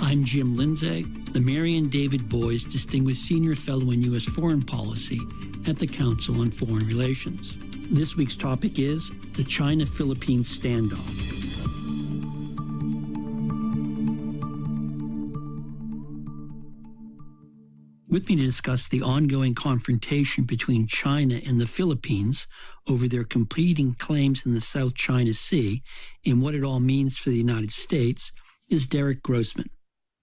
I'm Jim Lindsay, the Marion David Boys Distinguished Senior Fellow in U.S. Foreign Policy at the Council on Foreign Relations. This week's topic is the China-Philippines standoff. With me to discuss the ongoing confrontation between China and the Philippines over their competing claims in the South China Sea and what it all means for the United States is Derek Grossman.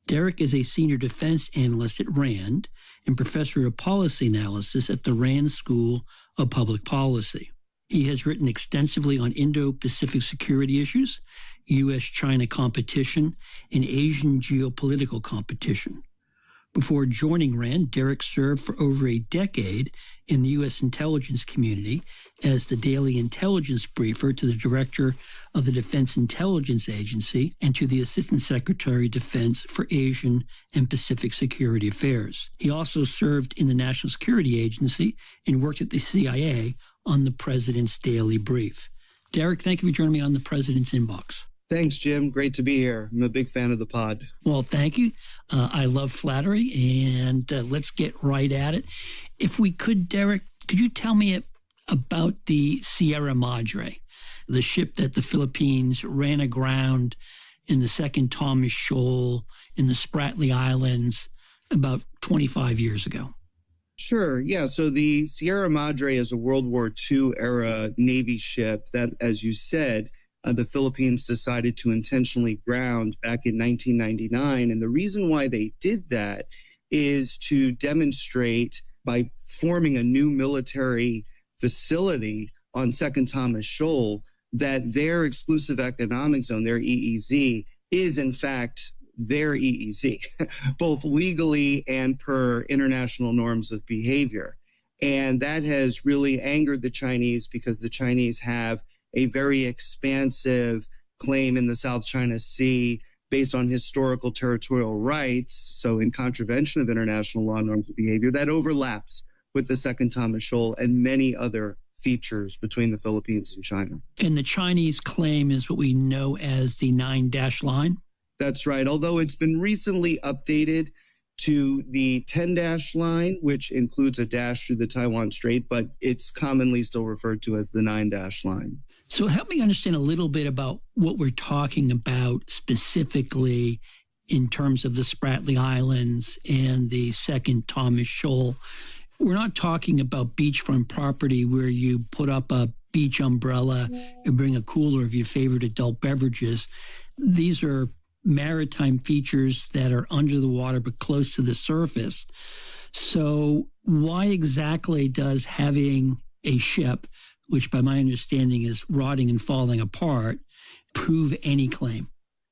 Derek is a senior defense analyst at RAND and professor of policy analysis at the RAND School of Public Policy. He has written extensively on Indo-Pacific security issues, U.S.-China competition, and Asian geopolitical competition. Before joining RAND, Derek served for over a decade in the U.S. intelligence community as the daily intelligence briefer to the director of the Defense Intelligence Agency and to the Assistant Secretary of Defense for Asian and Pacific Security Affairs. He also served in the National Security Agency and worked at the CIA on the President's Daily Brief. Derek, thank you for joining me on the President's Inbox. Thanks, Jim. Great to be here. I'm a big fan of the pod. Well, thank you. I love flattery, and let's get right at it. If we could, Derek, could you tell me about the Sierra Madre, the ship that the Philippines ran aground in the Second Thomas Shoal in the Spratly Islands about 25 years ago? Sure. Yeah. So the Sierra Madre is a World War II era Navy ship that, as you said, the Philippines decided to intentionally ground back in 1999. And the reason why they did that is to demonstrate by forming a new military facility on Second Thomas Shoal that their exclusive economic zone, their EEZ, is in fact their EEZ, both legally and per international norms of behavior. And that has really angered the Chinese because the Chinese have a very expansive claim in the South China Sea based on historical territorial rights, so in contravention of international law norms of behavior, that overlaps with the Second Thomas Shoal and many other features between the Philippines and China. And the Chinese claim is what we know as the 9-dash line? That's right, although it's been recently updated to the 10-dash line, which includes a dash through the Taiwan Strait, but it's commonly still referred to as the 9-dash line. So help me understand a little bit about what we're talking about specifically in terms of the Spratly Islands and the Second Thomas Shoal. We're not talking about beachfront property where you put up a beach umbrella and bring a cooler of your favorite adult beverages. These are maritime features that are under the water but close to the surface. So why exactly does having a ship, which by my understanding is rotting and falling apart, prove any claim?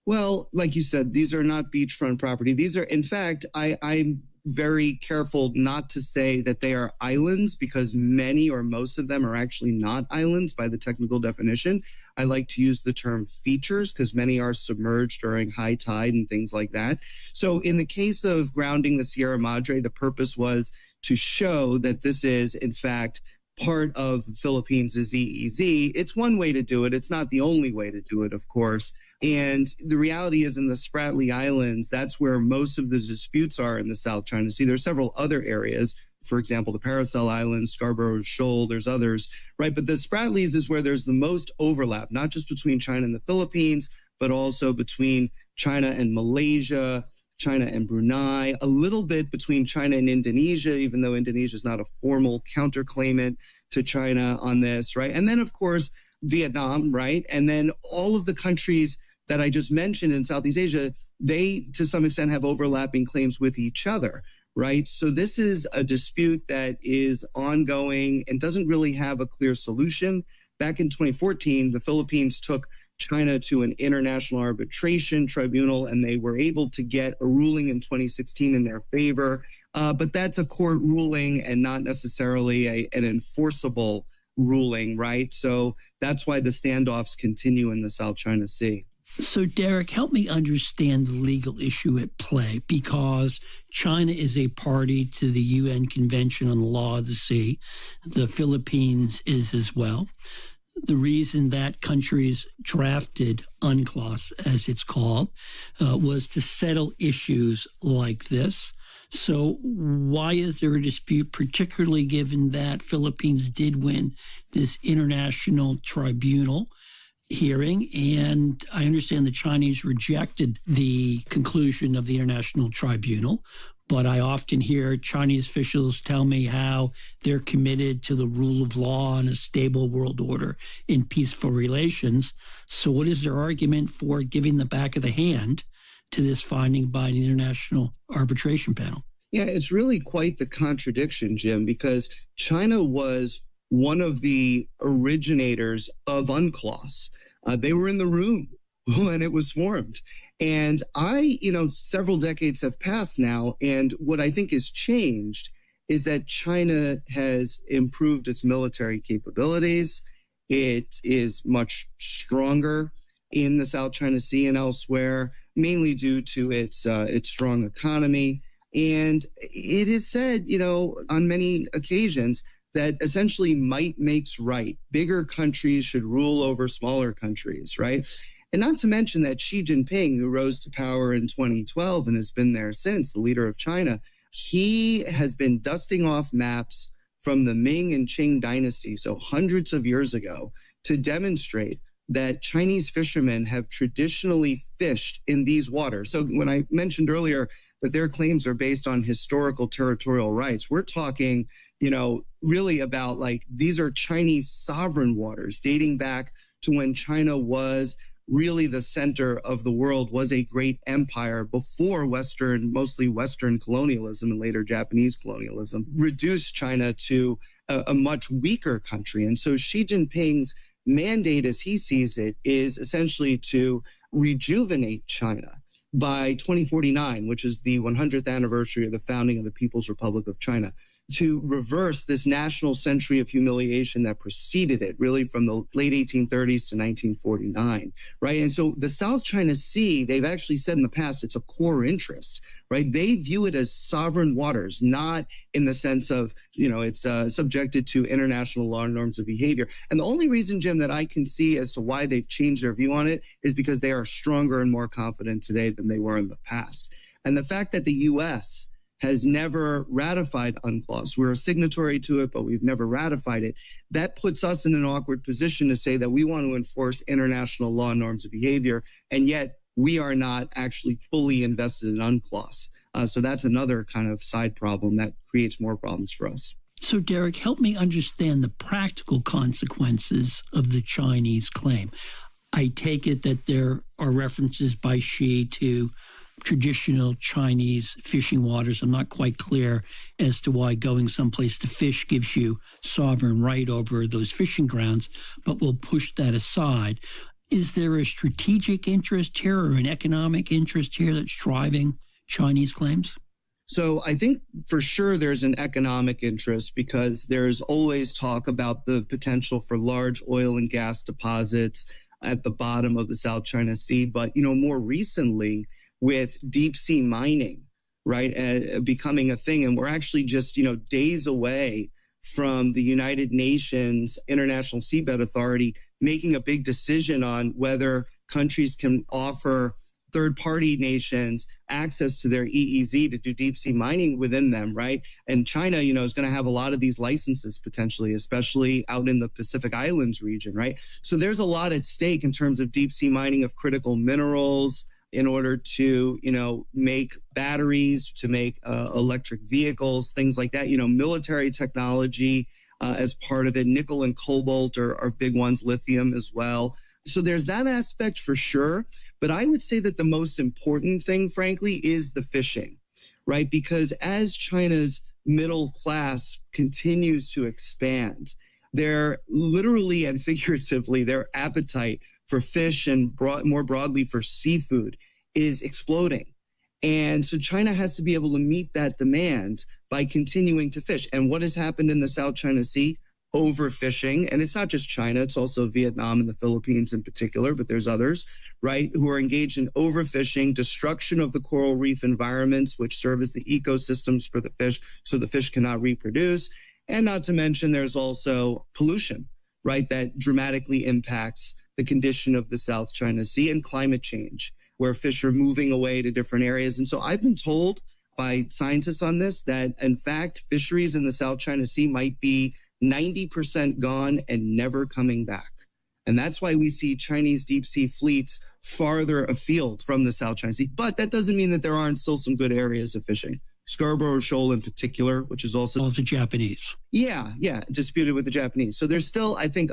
Well, like you said, these are not beachfront property. These are, in fact, I'm very careful not to say that they are islands because many or most of them are actually not islands by the technical definition. I like to use the term features because many are submerged during high tide and things like that. So in the case of grounding the Sierra Madre, the purpose was to show that this is, in fact, part of the Philippines' EEZ. It's one way to do it. It's not the only way to do it, of course. And the reality is in the Spratly Islands, that's where most of the disputes are in the South China Sea. There's several other areas, for example, the Paracel Islands, Scarborough Shoal, there's others, right? But the Spratlys is where there's the most overlap, not just between China and the Philippines, but also between China and Malaysia, China and Brunei, a little bit between China and Indonesia, even though Indonesia is not a formal counterclaimant to China on this, right? And then, of course, Vietnam, right? And then all of the countries that I just mentioned in Southeast Asia, they, to some extent, have overlapping claims with each other, right? So this is a dispute that is ongoing and doesn't really have a clear solution. Back in 2014, the Philippines took China to an international arbitration tribunal, and they were able to get a ruling in 2016 in their favor. But that's a court ruling and not necessarily an enforceable ruling, right? So that's why the standoffs continue in the South China Sea. So, Derek, help me understand the legal issue at play, because China is a party to the UN Convention on the Law of the Sea. The Philippines is as well. the reason that countries drafted UNCLOS, as it's called, was to settle issues like this. So why is there a dispute, particularly given that Philippines did win this international tribunal hearing? And I understand the Chinese rejected the conclusion of the international tribunal. But I often hear Chinese officials tell me how they're committed to the rule of law and a stable world order in peaceful relations. So what is their argument for giving the back of the hand to this finding by an international arbitration panel? Yeah, it's really quite the contradiction, Jim, because China was one of the originators of UNCLOS. They were in the room when it was formed. And several decades have passed now. And what I think has changed is that China has improved its military capabilities. It is much stronger in the South China Sea and elsewhere, mainly due to its strong economy. And it is said, on many occasions that essentially might makes right. Bigger countries should rule over smaller countries, right? And not to mention that Xi Jinping, who rose to power in 2012 and has been there since, the leader of China, he has been dusting off maps from the Ming and Qing dynasty, so hundreds of years ago, to demonstrate that Chinese fishermen have traditionally fished in these waters. So when I mentioned earlier that their claims are based on historical territorial rights, we're talking, really about these are Chinese sovereign waters dating back to when China was really the center of the world, was a great empire before mostly Western colonialism and later Japanese colonialism reduced China to a much weaker country. And so Xi Jinping's mandate, as he sees it, is essentially to rejuvenate China by 2049, which is the 100th anniversary of the founding of the People's Republic of China, to reverse this national century of humiliation that preceded it, really from the late 1830s to 1949, right? And so the South China Sea, they've actually said in the past, it's a core interest, right? They view it as sovereign waters, not in the sense of, it's subjected to international law and norms of behavior. And the only reason, Jim, that I can see as to why they've changed their view on it is because they are stronger and more confident today than they were in the past. And the fact that the U.S. has never ratified UNCLOS. We're a signatory to it, but we've never ratified it. That puts us in an awkward position to say that we want to enforce international law and norms of behavior, and yet we are not actually fully invested in UNCLOS. So that's another kind of side problem that creates more problems for us. So, Derek, help me understand the practical consequences of the Chinese claim. I take it that there are references by Xi to traditional Chinese fishing waters. I'm not quite clear as to why going someplace to fish gives you sovereign right over those fishing grounds, but we'll push that aside. Is there a strategic interest here or an economic interest here that's driving Chinese claims? So I think for sure there's an economic interest because there's always talk about the potential for large oil and gas deposits at the bottom of the South China Sea. But, more recently, with deep sea mining, right, becoming a thing. And we're actually just, days away from the United Nations International Seabed Authority making a big decision on whether countries can offer third-party nations access to their EEZ to do deep sea mining within them, right? And China, is going to have a lot of these licenses potentially, especially out in the Pacific Islands region, right? So there's a lot at stake in terms of deep sea mining of critical minerals, in order to, make batteries, to make electric vehicles, things like that, military technology as part of it. Nickel and cobalt are big ones, lithium as well. So there's that aspect for sure. But I would say that the most important thing, frankly, is the fishing, right? Because as China's middle class continues to expand, their literally and figuratively, their appetite for fish and more broadly for seafood is exploding. And so China has to be able to meet that demand by continuing to fish. And what has happened in the South China Sea? Overfishing. And it's not just China, it's also Vietnam and the Philippines in particular, but there's others, right, who are engaged in overfishing, destruction of the coral reef environments, which serve as the ecosystems for the fish, so the fish cannot reproduce. And not to mention there's also pollution, right, that dramatically impacts the condition of the South China Sea and climate change, where fish are moving away to different areas. And so I've been told by scientists on this that, in fact, fisheries in the South China Sea might be 90% gone and never coming back. And that's why we see Chinese deep sea fleets farther afield from the South China Sea. But that doesn't mean that there aren't still some good areas of fishing. Scarborough Shoal in particular, which is also the Japanese. Yeah, disputed with the Japanese. So there's still, I think,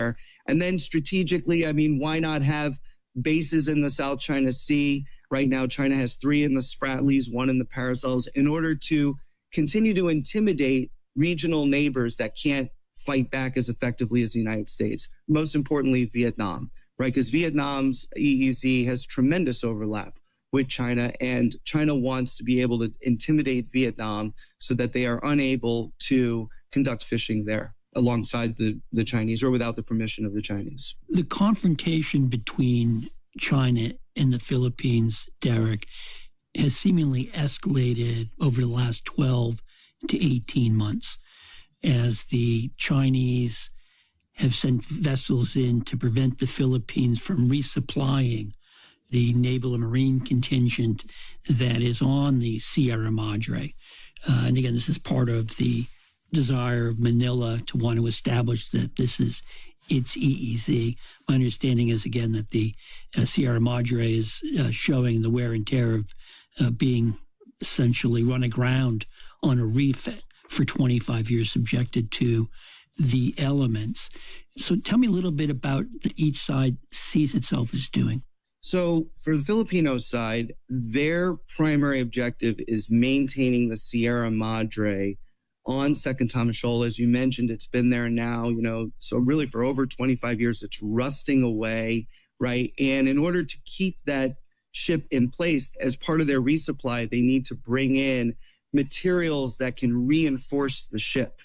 and then strategically, I mean, why not have bases in the South China Sea? Right now, China has 3 in the Spratlys, 1 in the Parasols, in order to continue to intimidate regional neighbors that can't fight back as effectively as the United States. Most importantly, Vietnam, right? Because Vietnam's EEZ has tremendous overlap with China, and China wants to be able to intimidate Vietnam so that they are unable to conduct fishing there alongside the Chinese or without the permission of the Chinese. The confrontation between China and the Philippines, Derek, has seemingly escalated over the last 12 to 18 months as the Chinese have sent vessels in to prevent the Philippines from resupplying the naval and marine contingent that is on the Sierra Madre. And again, this is part of the desire of Manila to want to establish that this is its EEZ. My understanding is, again, that the Sierra Madre is showing the wear and tear of being essentially run aground on a reef for 25 years, subjected to the elements. So tell me a little bit about what each side sees itself as doing. So for the Filipino side, their primary objective is maintaining the Sierra Madre on Second Thomas Shoal. As you mentioned, it's been there now, so really for over 25 years, it's rusting away, right? And in order to keep that ship in place as part of their resupply, they need to bring in materials that can reinforce the ship.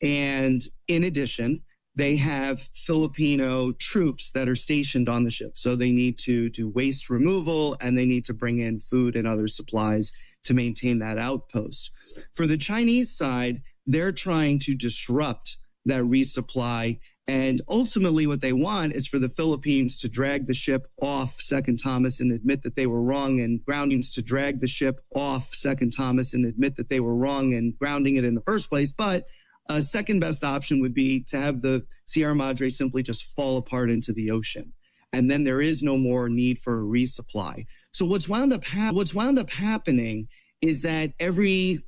And in addition, they have Filipino troops that are stationed on the ship. So they need to do waste removal and they need to bring in food and other supplies to maintain that outpost. For the Chinese side, they're trying to disrupt that resupply. And ultimately what they want is for the Philippines to drag the ship off Second Thomas and admit that they were wrong, and groundings to drag the ship off Second Thomas and admit that they were wrong and grounding it in the first place. But a second best option would be to have the Sierra Madre simply just fall apart into the ocean. And then there is no more need for a resupply. So what's wound up happening is that every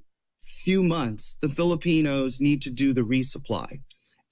few months, the Filipinos need to do the resupply.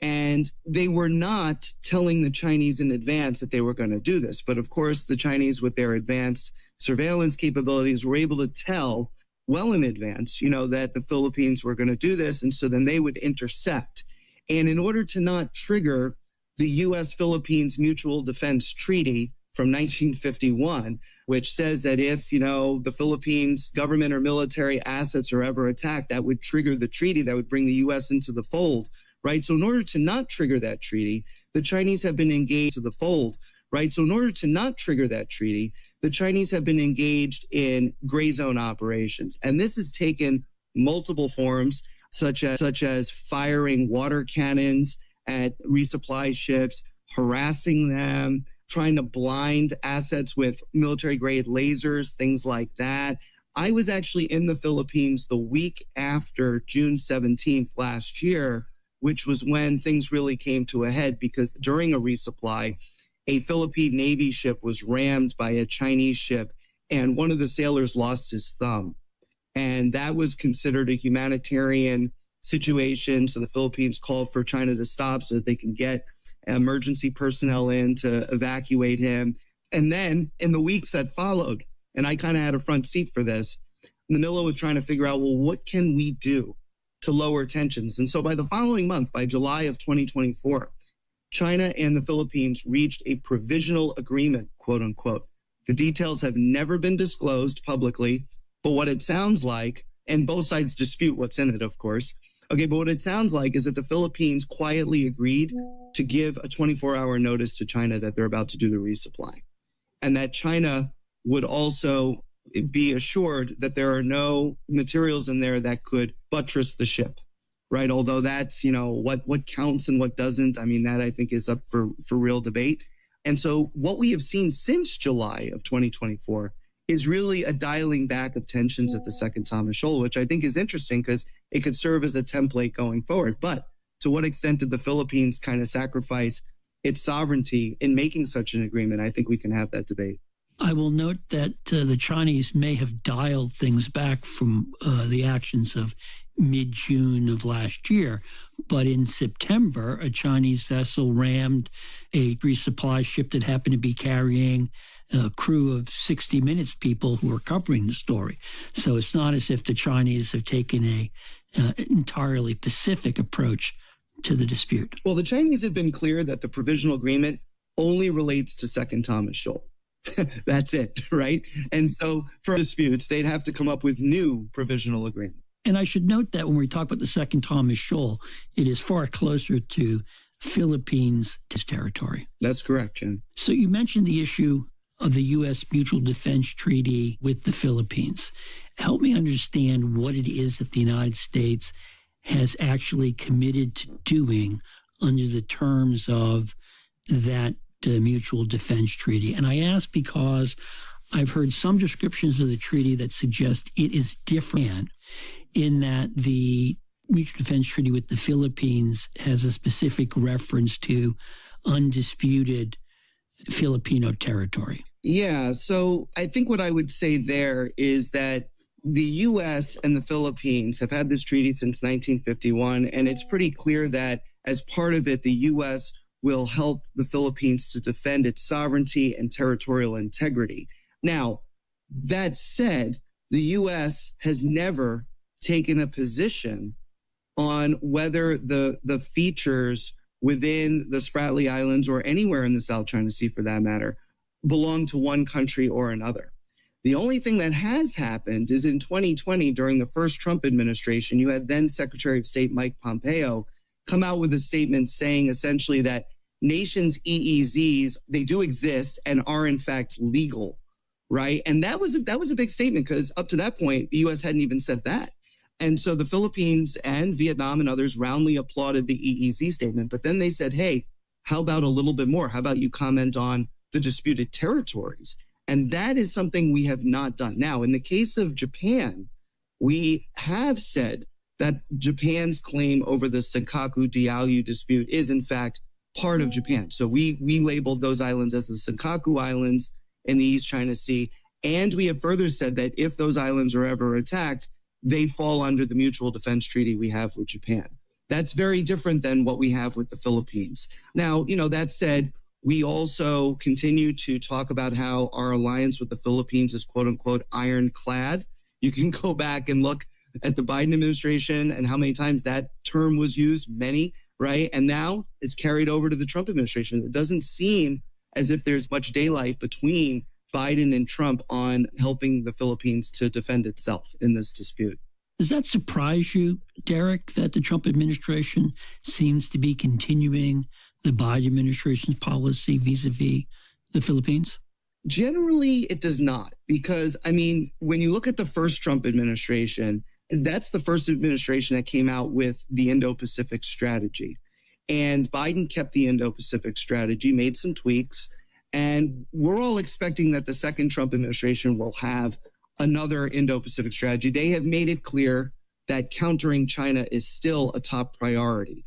And they were not telling the Chinese in advance that they were going to do this. But of course, the Chinese, with their advanced surveillance capabilities, were able to tell well in advance, that the Philippines were going to do this. And so then they would intercept. And in order to not trigger the U.S.-Philippines Mutual Defense Treaty from 1951, which says that if, the Philippines government or military assets are ever attacked, that would trigger the treaty that would bring the U.S. into the fold, right? So in order to not trigger that treaty, the Chinese have been engaged to the fold. Right. So in order to not trigger that treaty, the Chinese have been engaged in gray zone operations. And this has taken multiple forms, such as firing water cannons at resupply ships, harassing them, trying to blind assets with military grade lasers, things like that. I was actually in the Philippines the week after June 17th last year, which was when things really came to a head, because during a resupply, a Philippine Navy ship was rammed by a Chinese ship, and one of the sailors lost his thumb. And that was considered a humanitarian situation. So the Philippines called for China to stop so that they can get emergency personnel in to evacuate him. And then in the weeks that followed, and I kind of had a front seat for this, Manila was trying to figure out, well, what can we do to lower tensions? And so by the following month, by July of 2024, China and the Philippines reached a provisional agreement, quote unquote. The details have never been disclosed publicly, but what it sounds like, and both sides dispute what's in it, of course. Okay, but what it sounds like is that the Philippines quietly agreed to give a 24-hour notice to China that they're about to do the resupply, and that China would also be assured that there are no materials in there that could buttress the ship. right? Although that's, what counts and what doesn't. I mean, that I think is up for real debate. And so what we have seen since July of 2024 is really a dialing back of tensions at the Second Thomas Shoal, which I think is interesting because it could serve as a template going forward. But to what extent did the Philippines kind of sacrifice its sovereignty in making such an agreement? I think we can have that debate. I will note that the Chinese may have dialed things back from the actions of mid-June of last year. But in September, a Chinese vessel rammed a resupply ship that happened to be carrying a crew of 60 Minutes people who were covering the story. So it's not as if the Chinese have taken a entirely pacific approach to the dispute. Well, the Chinese have been clear that the provisional agreement only relates to Second Thomas Shoal. That's it, right? And so for disputes, they'd have to come up with new provisional agreement. And I should note that when we talk about the Second Thomas Shoal, it is far closer to Philippines' territory. That's correct, Jim. So you mentioned the issue of the U.S. Mutual Defense Treaty with the Philippines. Help me understand what it is that the United States has actually committed to doing under the terms of that Mutual Defense Treaty. And I ask because I've heard some descriptions of the treaty that suggest it is different in that the Mutual Defense Treaty with the Philippines has a specific reference to undisputed Filipino territory. Yeah, so I think what I would say there is that the U.S. and the Philippines have had this treaty since 1951, and it's pretty clear that as part of it, the U.S. will help the Philippines to defend its sovereignty and territorial integrity. Now, that said, the U.S. has never taken a position on whether the features within the Spratly Islands or anywhere in the South China Sea, for that matter, belong to one country or another. The only thing that has happened is in 2020, during the first Trump administration, you had then Secretary of State Mike Pompeo come out with a statement saying essentially that nations' EEZs, they do exist and are in fact legal, right? And that was a big statement because up to that point, the U.S. hadn't even said that. And so the Philippines and Vietnam and others roundly applauded the EEZ statement. But then they said, hey, how about a little bit more? How about you comment on the disputed territories? And that is something we have not done. Now, in the case of Japan, we have said that Japan's claim over the Senkaku Diaoyu dispute is, in fact, part of Japan. So we labeled those islands as the Senkaku Islands in the East China Sea. And we have further said that if those islands are ever attacked, they fall under the mutual defense treaty we have with Japan. That's very different than what we have with the Philippines. Now, that said, we also continue to talk about how our alliance with the Philippines is, quote unquote, ironclad. You can go back and look at the Biden administration and how many times that term was used, many, right? And now it's carried over to the Trump administration. It doesn't seem as if there's much daylight between Biden and Trump on helping the Philippines to defend itself in this dispute. Does that surprise you, Derek, that the Trump administration seems to be continuing the Biden administration's policy vis-a-vis the Philippines? Generally, it does not, because, when you look at the first Trump administration, that's the first administration that came out with the Indo-Pacific strategy. And Biden kept the Indo-Pacific strategy, made some tweaks, and we're all expecting that the second Trump administration will have another Indo-Pacific strategy. They have made it clear that countering China is still a top priority.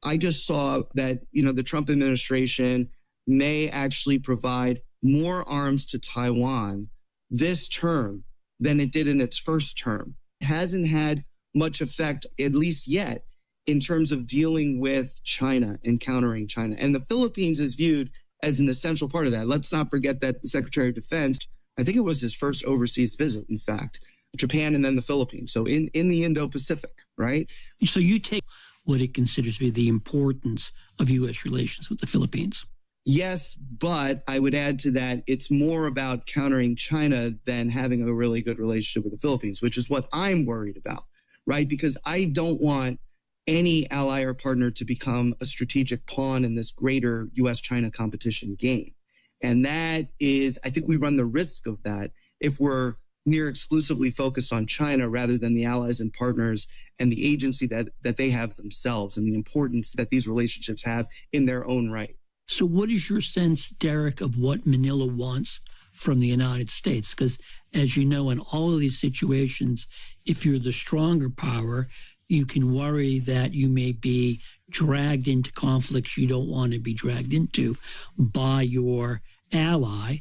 I just saw that, the Trump administration may actually provide more arms to Taiwan this term than it did in its first term. It hasn't had much effect, at least yet, in terms of dealing with China and countering China. And the Philippines is viewed as an essential part of that. Let's not forget that the Secretary of Defense, I think it was his first overseas visit, in fact, Japan and then the Philippines. So in the Indo-Pacific, right? So you take what it considers to be the importance of U.S. relations with the Philippines. Yes, but I would add to that, it's more about countering China than having a really good relationship with the Philippines, which is what I'm worried about, right? Because I don't want any ally or partner to become a strategic pawn in this greater U.S.-China competition game. And that is, I think we run the risk of that if we're near exclusively focused on China rather than the allies and partners and the agency that they have themselves and the importance that these relationships have in their own right. So what is your sense, Derek, of what Manila wants from the United States? Because as you know, in all of these situations, if you're the stronger power, you can worry that you may be dragged into conflicts you don't want to be dragged into by your ally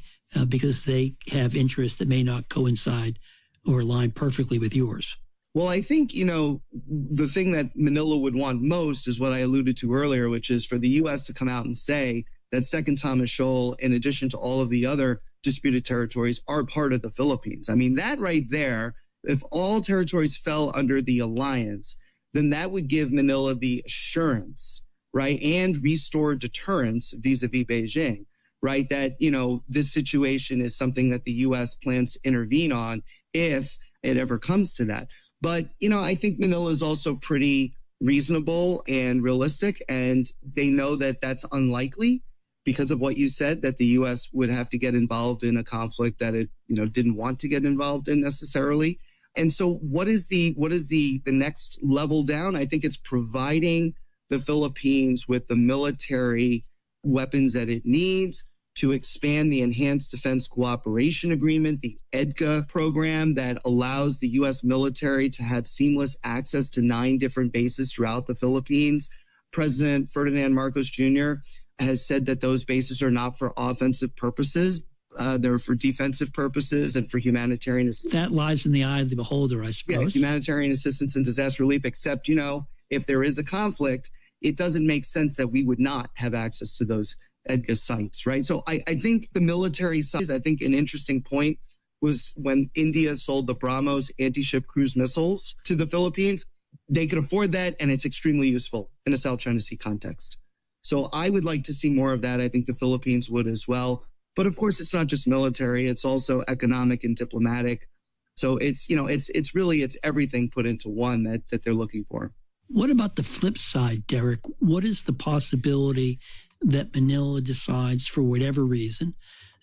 because they have interests that may not coincide or align perfectly with yours. Well, I think, the thing that Manila would want most is what I alluded to earlier, which is for the U.S. to come out and say that Second Thomas Shoal, in addition to all of the other disputed territories, are part of the Philippines. I mean, that right there, if all territories fell under the alliance, then that would give Manila the assurance, right, and restore deterrence vis-a-vis Beijing, right, that, this situation is something that the U.S. plans to intervene on if it ever comes to that. But, I think Manila is also pretty reasonable and realistic, and they know that that's unlikely because of what you said, that the U.S. would have to get involved in a conflict that it, didn't want to get involved in necessarily. And so what is the next level down? I think it's providing the Philippines with the military weapons that it needs to expand the Enhanced Defense Cooperation Agreement, the EDCA program that allows the U.S. military to have seamless access to 9 different bases throughout the Philippines. President Ferdinand Marcos Jr. has said that those bases are not for offensive purposes. They're for defensive purposes and for humanitarian assistance. That lies in the eye of the beholder, I suppose. Yeah, humanitarian assistance and disaster relief, except, if there is a conflict, it doesn't make sense that we would not have access to those EDCA sites, right? So I think the military side, I think an interesting point was when India sold the BrahMos anti-ship cruise missiles to the Philippines. They could afford that, and it's extremely useful in a South China Sea context. So I would like to see more of that. I think the Philippines would as well. But of course, it's not just military. It's also economic and diplomatic. So it's everything put into one that they're looking for. What about the flip side, Derek? What is the possibility that Manila decides, for whatever reason,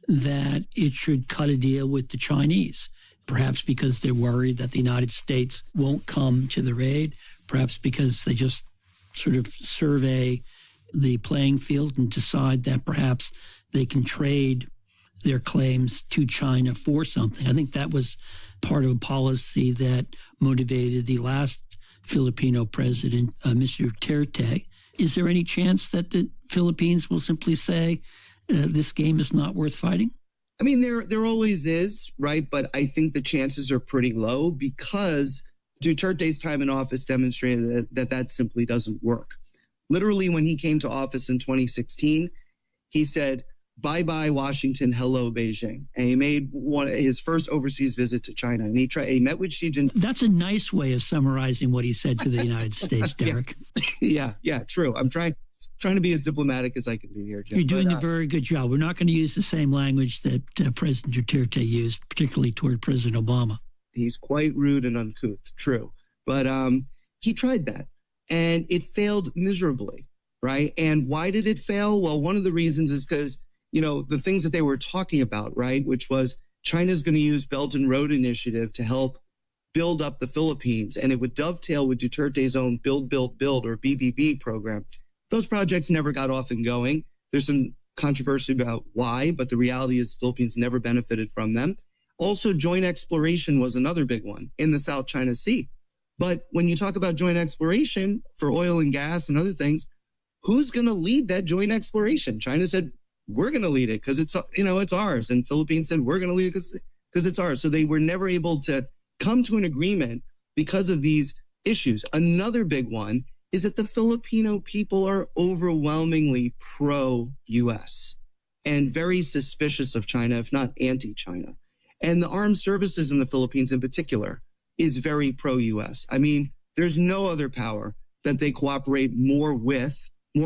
that it should cut a deal with the Chinese? Perhaps because they're worried that the United States won't come to their aid, perhaps because they just sort of survey the playing field and decide that perhaps they can trade their claims to China for something. I think that was part of a policy that motivated the last Filipino president, Mr. Duterte. Is there any chance that the Philippines will simply say this game is not worth fighting? I mean, there always is, right? But I think the chances are pretty low because Duterte's time in office demonstrated that simply doesn't work. Literally, when he came to office in 2016, he said, "Bye-bye, Washington, hello, Beijing." And he made his first overseas visit to China. And he met with Xi Jinping. That's a nice way of summarizing what he said to the United States, Derek. Yeah, true. I'm trying to be as diplomatic as I can be here, Jim. You're doing a very good job. We're not going to use the same language that President Duterte used, particularly toward President Obama. He's quite rude and uncouth, true. But he tried that, and it failed miserably, right? And why did it fail? Well, one of the reasons is because the things that they were talking about, right, which was China's going to use Belt and Road Initiative to help build up the Philippines, and it would dovetail with Duterte's own Build, or BBB program. Those projects never got off and going. There's some controversy about why, but the reality is the Philippines never benefited from them. Also, joint exploration was another big one in the South China Sea. But when you talk about joint exploration for oil and gas and other things, who's going to lead that joint exploration? China said, we're going to lead it because it's ours. And Philippines said, we're going to lead it because it's ours. So they were never able to come to an agreement because of these issues. Another big one is that the Filipino people are overwhelmingly pro-U.S. and very suspicious of China, if not anti-China. And the armed services in the Philippines in particular is very pro-U.S. I mean, there's no other power that they cooperate more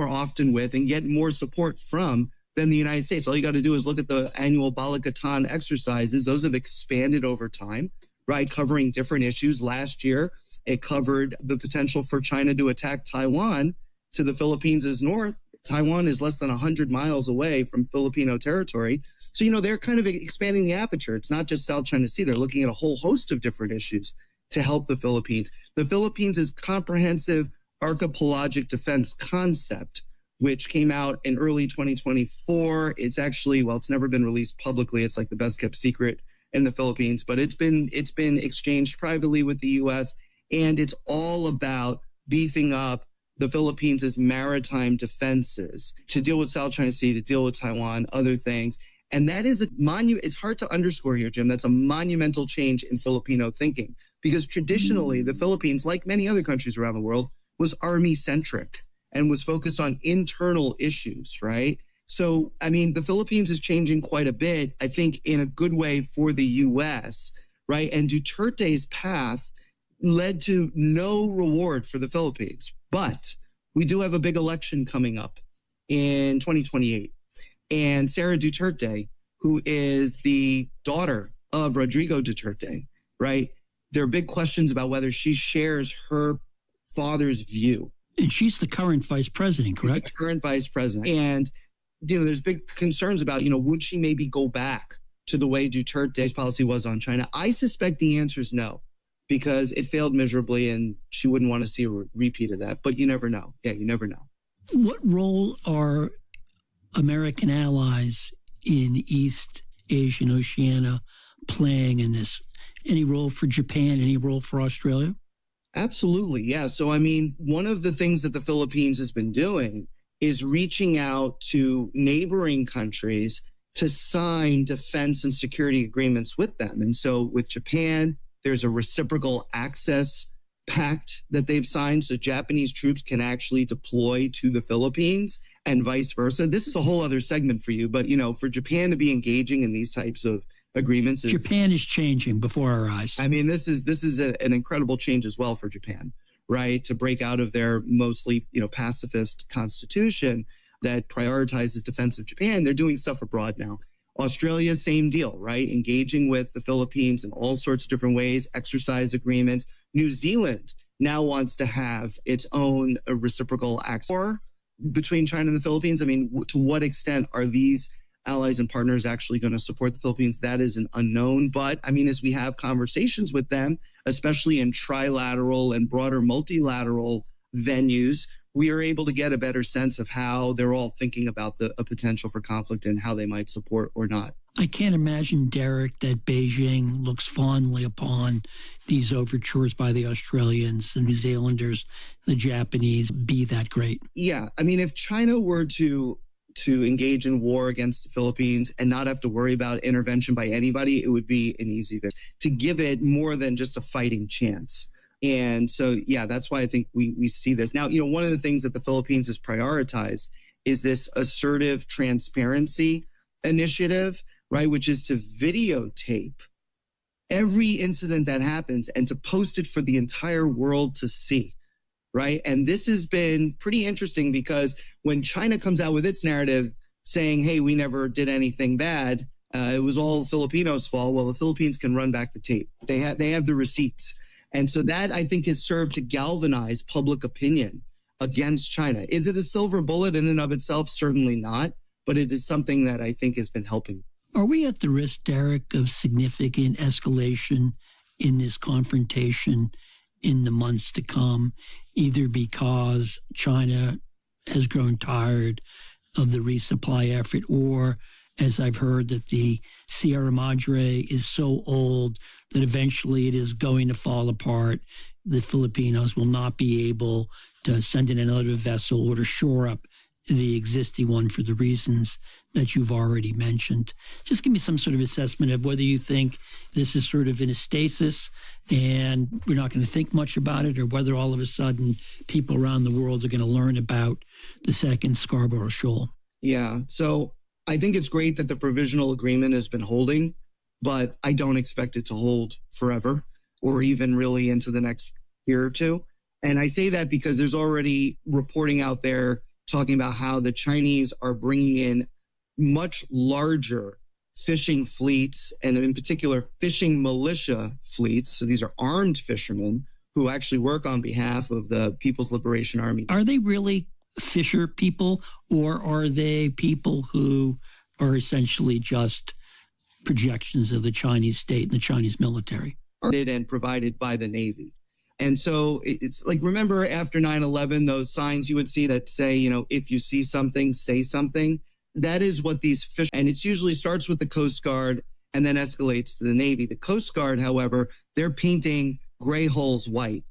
often with, and get more support from than the United States. All you got to do is look at the annual Balagatan exercises. Those have expanded over time, right, covering different issues. Last year, it covered the potential for China to attack Taiwan to the Philippines' north. Taiwan is less than 100 miles away from Filipino territory. So, they're kind of expanding the aperture. It's not just South China Sea. They're looking at a whole host of different issues to help the Philippines. The Philippines' comprehensive archipelagic defense concept, which came out in early 2024. It's actually, it's never been released publicly. It's like the best kept secret in the Philippines, but it's been exchanged privately with the U.S., and it's all about beefing up the Philippines' maritime defenses to deal with South China Sea, to deal with Taiwan, other things. And that is it's hard to underscore here, Jim. That's a monumental change in Filipino thinking, because traditionally the Philippines, like many other countries around the world, was army-centric and was focused on internal issues, right? So, the Philippines is changing quite a bit, I think, in a good way for the U.S., right? And Duterte's path led to no reward for the Philippines. But we do have a big election coming up in 2028. And Sierra Duterte, who is the daughter of Rodrigo Duterte, right? There are big questions about whether she shares her father's view. And she's the current vice president, correct? She's the current vice president. And, there's big concerns about, would she maybe go back to the way Duterte's policy was on China? I suspect the answer is no, because it failed miserably and she wouldn't want to see a repeat of that. But you never know. Yeah, you never know. What role are American allies in East Asia and Oceania playing in this? Any role for Japan? Any role for Australia? Absolutely, yeah. So, one of the things that the Philippines has been doing is reaching out to neighboring countries to sign defense and security agreements with them. And so with Japan, there's a reciprocal access pact that they've signed, so Japanese troops can actually deploy to the Philippines and vice versa. This is a whole other segment for you, but for Japan to be engaging in these types of agreements, Japan is changing before our eyes. This is an incredible change as well for Japan, right? To break out of their mostly pacifist constitution that prioritizes defense of Japan. They're doing stuff abroad now. Australia, same deal, right? Engaging with the Philippines in all sorts of different ways, exercise agreements. New Zealand now wants to have its own reciprocal access between China and the Philippines. To what extent are these allies and partners actually going to support the Philippines? That is an unknown. But as we have conversations with them, especially in trilateral and broader multilateral venues, we are able to get a better sense of how they're all thinking about a potential for conflict and how they might support or not. I can't imagine, Derek, that Beijing looks fondly upon these overtures by the Australians, the New Zealanders, the Japanese, be that great. Yeah. If China were to engage in war against the Philippines and not have to worry about intervention by anybody, it would be an easy victory. To give it more than just a fighting chance. And so, yeah, that's why I think we see this. Now, one of the things that the Philippines has prioritized is this assertive transparency initiative, right, which is to videotape every incident that happens and to post it for the entire world to see, right? And this has been pretty interesting because when China comes out with its narrative saying, hey, we never did anything bad, it was all Filipinos' fault. Well, the Philippines can run back the tape. They have the receipts. And so that, I think, has served to galvanize public opinion against China. Is it a silver bullet in and of itself? Certainly not. But it is something that I think has been helping. Are we at the risk, Derek, of significant escalation in this confrontation in the months to come, either because China has grown tired of the resupply effort, or, as I've heard, that the Sierra Madre is so old that eventually it is going to fall apart. The Filipinos will not be able to send in another vessel or to shore up the existing one for the reasons that you've already mentioned. Just give me some sort of assessment of whether you think this is sort of in a stasis and we're not going to think much about it, or whether all of a sudden people around the world are going to learn about the second Scarborough Shoal. Yeah, so I think it's great that the provisional agreement has been holding, but I don't expect it to hold forever or even really into the next year or two. And I say that because there's already reporting out there talking about how the Chinese are bringing in much larger fishing fleets, and in particular, fishing militia fleets. So these are armed fishermen who actually work on behalf of the People's Liberation Army. Are they really fisher people, or are they people who are essentially just projections of the Chinese state and the Chinese military. And provided by the Navy. And so it's like, remember after 9/11, those signs you would see that say, if you see something, say something. That is what these fish, and it usually starts with the Coast Guard and then escalates to the Navy. The Coast Guard, however, they're painting gray hulls white.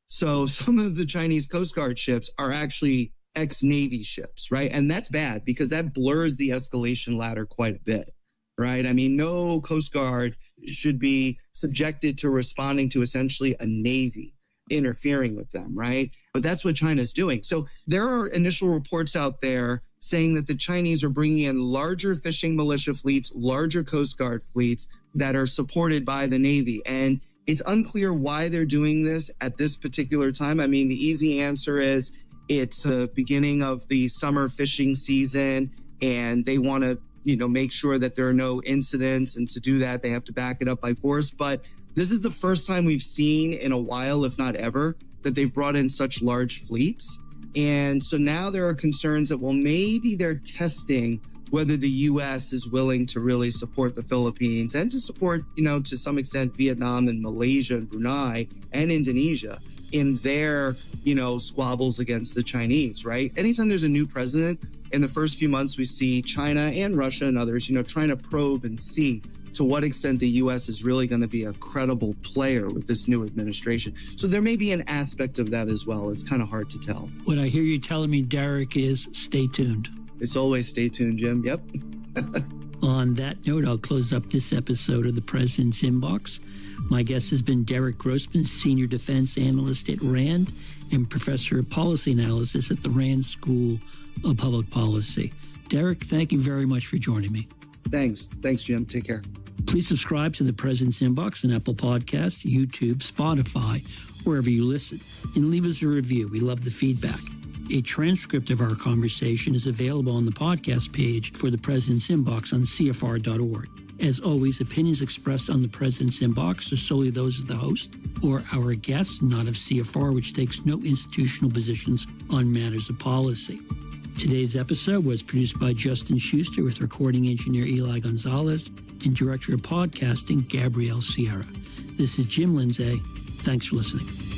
So some of the Chinese Coast Guard ships are actually ex-Navy ships, right? And that's bad because that blurs the escalation ladder quite a bit, right? I mean, no Coast Guard should be subjected to responding to essentially a Navy interfering with them, right? But that's what China's doing. So there are initial reports out there saying that the Chinese are bringing in larger fishing militia fleets, larger Coast Guard fleets that are supported by the Navy. And it's unclear why they're doing this at this particular time. I mean, the easy answer is it's the beginning of the summer fishing season, and they want to, make sure that there are no incidents. And to do that, they have to back it up by force. But this is the first time we've seen in a while, if not ever, that they've brought in such large fleets. And so now there are concerns that, well, maybe they're testing whether the U.S. is willing to really support the Philippines and to support, to some extent, Vietnam and Malaysia and Brunei and Indonesia in their, squabbles against the Chinese, right? Anytime there's a new president, in the first few months, we see China and Russia and others, trying to probe and see to what extent the U.S. is really going to be a credible player with this new administration. So there may be an aspect of that as well. It's kind of hard to tell. What I hear you telling me, Derek, is stay tuned. It's always stay tuned, Jim. Yep. On that note, I'll close up this episode of the President's Inbox. My guest has been Derek Grossman, Senior Defense Analyst at RAND and Professor of Policy Analysis at the RAND School of Public Policy. Derek, thank you very much for joining me. Thanks. Thanks, Jim. Take care. Please subscribe to the President's Inbox on Apple Podcasts, YouTube, Spotify, wherever you listen, and leave us a review. We love the feedback. A transcript of our conversation is available on the podcast page for the President's Inbox on CFR.org. As always, opinions expressed on the President's Inbox are solely those of the host or our guests, not of CFR, which takes no institutional positions on matters of policy. Today's episode was produced by Justin Schuster with recording engineer Eli Gonzalez and director of podcasting Gabrielle Sierra. This is Jim Lindsay. Thanks for listening.